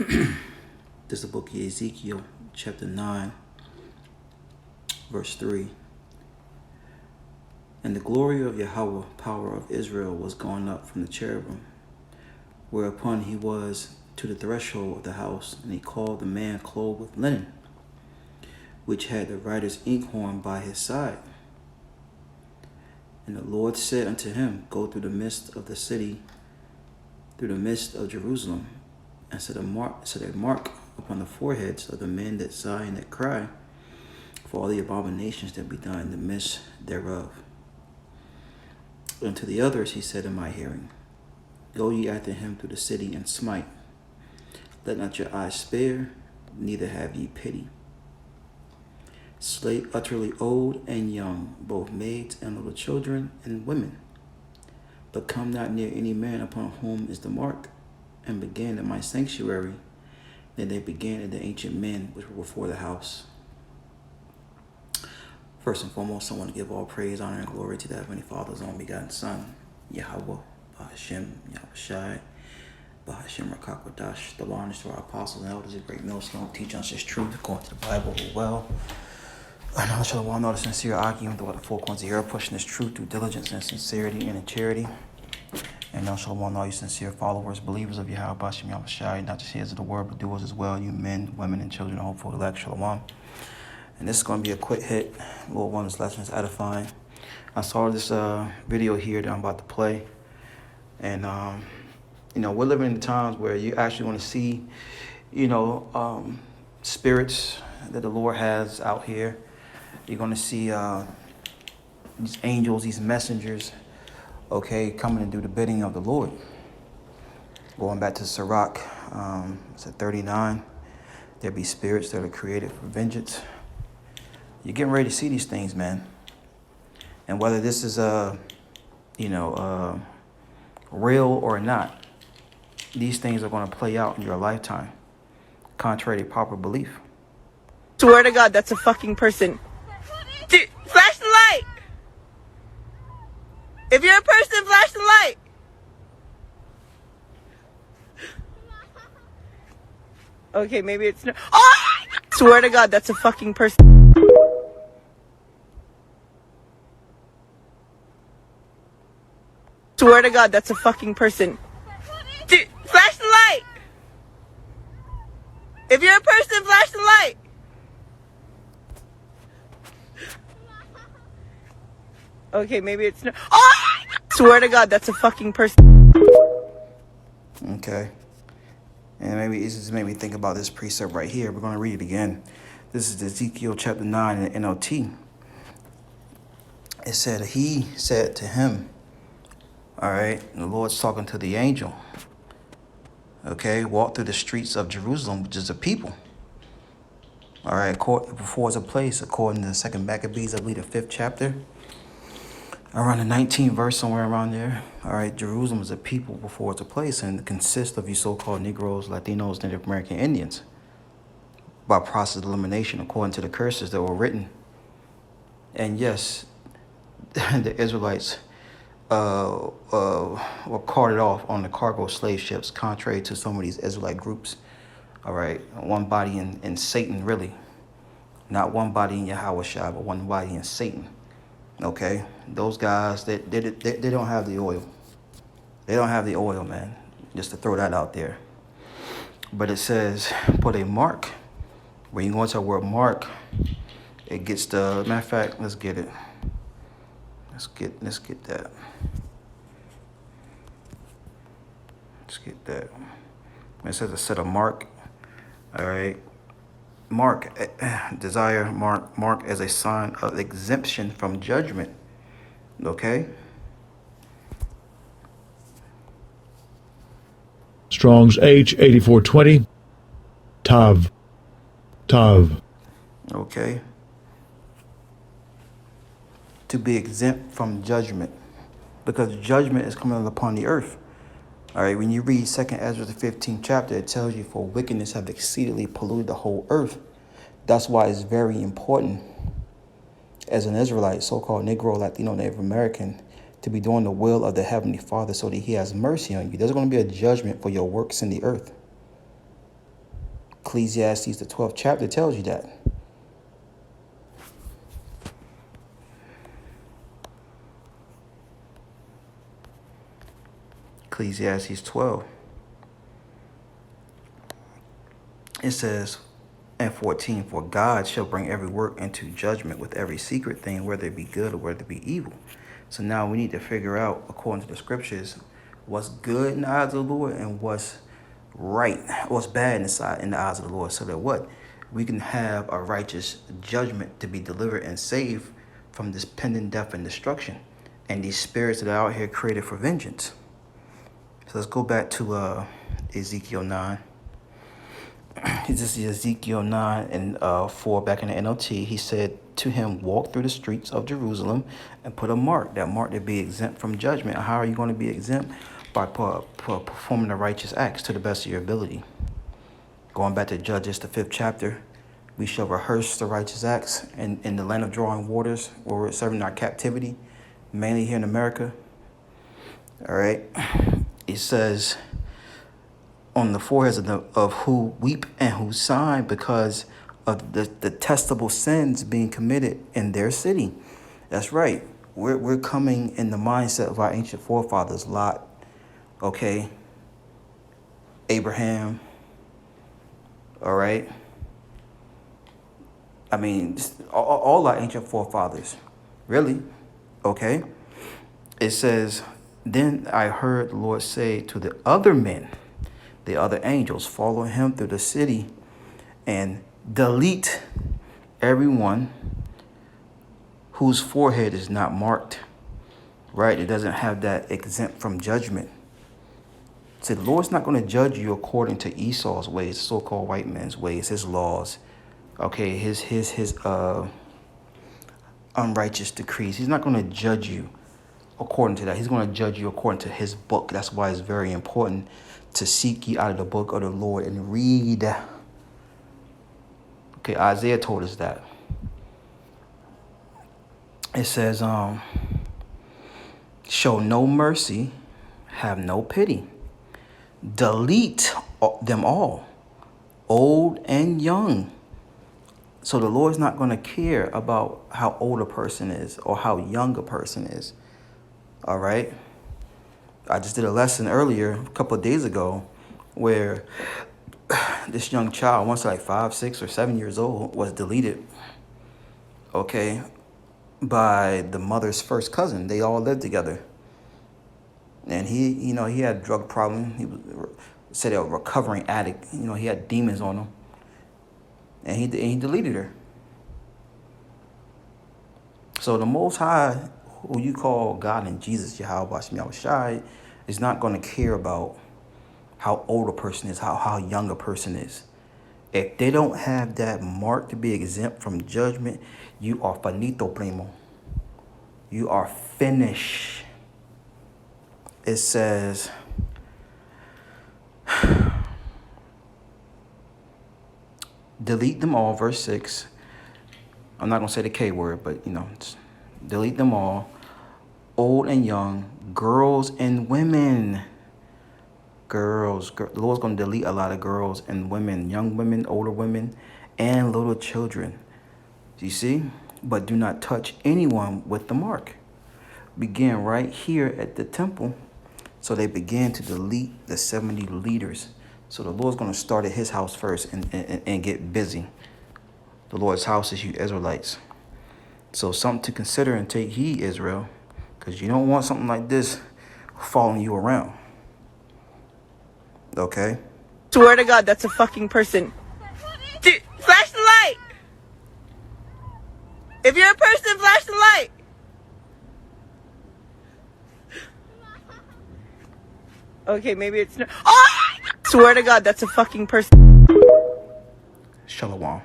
This is the book of Ezekiel, chapter 9, verse 3. And the glory of Yahawah, power of Israel, was gone up from the cherubim, whereupon he was to the threshold of the house, and he called the man clothed with linen, which had the writer's inkhorn by his side. And the Lord said unto him, Go through the midst of the city, through the midst of Jerusalem, and set a mark upon the foreheads of the men that sigh and that cry, for all the abominations that be done in the midst thereof. And to the others he said in my hearing, Go ye after him through the city, and smite. Let not your eyes spare, neither have ye pity. Slay utterly old and young, both maids and little children and women. But come not near any man upon whom is the mark, and began in my sanctuary. Then they began in the ancient men which were before the house. First and foremost, I want to give all praise, honor, and glory to the Heavenly Father's only begotten Son, YAHAWAH, BAHASHAM, YAHAWASHI, BAHASHAM, Rakakwadash. The honors to our apostles and elders, a great millstone, teach us His truth according to the Bible well. I know shall one know the sincere argument throughout the four corners of the earth, pushing this truth through diligence and sincerity and in charity. And now shall one know you sincere followers, believers of Yahawah, BAHASHAM, YAHAWASHI, not just hearers of the word, but doers as well, you men, women, and children, hopeful elect, shalom. And this is going to be a quick hit. Lord willing, this lesson is edifying. I saw this video here that I'm about to play. And, we're living in times where you actually want to see, spirits that the Lord has out here. You're going to see these angels, these messengers, coming and do the bidding of the Lord. Going back to Sirach, it's at 39. There be spirits that are created for vengeance. You're getting ready to see these things, man. And whether this is real or not, these things are going to play out in your lifetime, contrary to proper belief. Swear to God, that's a fucking person. Dude, flash the light. If you're a person, flash the light. Okay, maybe it's not. Oh! Swear to God, that's a fucking person. Swear to God, that's a fucking person. Dude, flash the light. If you're a person, flash the light. Okay, maybe it's not. Oh! Swear to God, that's a fucking person. Okay. And maybe it just made me think about this precept right here. We're going to read it again. This is Ezekiel chapter 9 in the NLT. It said, he said to him, all right, the Lord's talking to the angel. Okay, walk through the streets of Jerusalem, which is a people. All right, before it's a place, according to the 2nd Maccabees, I believe the 5th chapter. Around the 19th verse, somewhere around there. All right, Jerusalem is a people before it's a place, and it consists of you so-called Negroes, Latinos, Native American Indians, by process of elimination according to the curses that were written. And yes, the Israelites were carted off on the cargo slave ships, contrary to some of these Israelite groups. All right, one body in Satan, really. Not one body in YAHAWASHI, but one body in Satan. Okay, those guys, they don't have the oil. They don't have the oil, man. Just to throw that out there. But it says, put a mark. When you go into the word mark, it gets the, matter of fact, let's get it. Let's get that. Let's get that. It says a set of mark. All right. Mark, desire, mark as a sign of exemption from judgment. Okay. Strong's H8420. Tav. Okay. To be exempt from judgment, because judgment is coming upon the earth. All right, when you read 2nd Ezra, the 15th chapter, it tells you, for wickedness have exceedingly polluted the whole earth. That's why it's very important as an Israelite, so-called Negro, Latino, Native American, to be doing the will of the Heavenly Father so that He has mercy on you. There's going to be a judgment for your works in the earth. Ecclesiastes, the 12th chapter, tells you that. Ecclesiastes 12. It says, and 14, for God shall bring every work into judgment with every secret thing, whether it be good or whether it be evil. So now we need to figure out, according to the scriptures, what's good in the eyes of the Lord and what's right, what's bad in the eyes of the Lord, so that what? We can have a righteous judgment to be delivered and saved from this pending death and destruction and these spirits that are out here created for vengeance. So let's go back to Ezekiel 9. This is Ezekiel 9 and 4 back in the NLT. He said to him, walk through the streets of Jerusalem and put a mark. That mark to be exempt from judgment. How are you going to be exempt? By performing the righteous acts to the best of your ability. Going back to Judges, the 5th chapter, we shall rehearse the righteous acts in the land of drawing waters where we're serving our captivity, mainly here in America. All right. It says, on the foreheads of who weep and who sigh because of the detestable sins being committed in their city. That's right. We're coming in the mindset of our ancient forefathers, Lot, okay, Abraham, all right. I mean, all our ancient forefathers, really, okay. It says, then I heard the Lord say to the other men, the other angels, follow him through the city and delete everyone whose forehead is not marked, right? It doesn't have that exempt from judgment. See, the Lord's not going to judge you according to Esau's ways, so-called white man's ways, his laws, okay, his unrighteous decrees. He's not going to judge you according to that. He's going to judge you according to his book. That's why it's very important to seek ye out of the book of the Lord and read. Okay, Isaiah told us that. It says, show no mercy, have no pity. Delete them all, old and young. So the Lord's not going to care about how old a person is or how young a person is. All right? I just did a lesson earlier, a couple of days ago, where this young child, once like 5, 6, or 7 years old, was deleted, okay, by the mother's first cousin. They all lived together. And he had a drug problem. He was said a recovering addict. He had demons on him. And he deleted her. So the Most High, who you call God and Jesus, YAHAWASHI, is not going to care about how old a person is, how young a person is. If they don't have that mark to be exempt from judgment, you are finito, primo. You are finished. It says, delete them all, verse 6. I'm not going to say the K word, but, delete them all, old and young, girls and women. The Lord's going to delete a lot of girls and women, young women, older women, and little children. You see? But do not touch anyone with the mark. Begin right here at the temple. So they began to delete the 70 leaders. So the Lord's going to start at his house first and get busy. The Lord's house is you Israelites. So something to consider and take heed, Israel, because you don't want something like this following you around. Okay? Swear to God, that's a fucking person. Dude, flash the light! If you're a person, flash the light! Okay, maybe it's not. Oh! Swear to God, that's a fucking person. Shalom.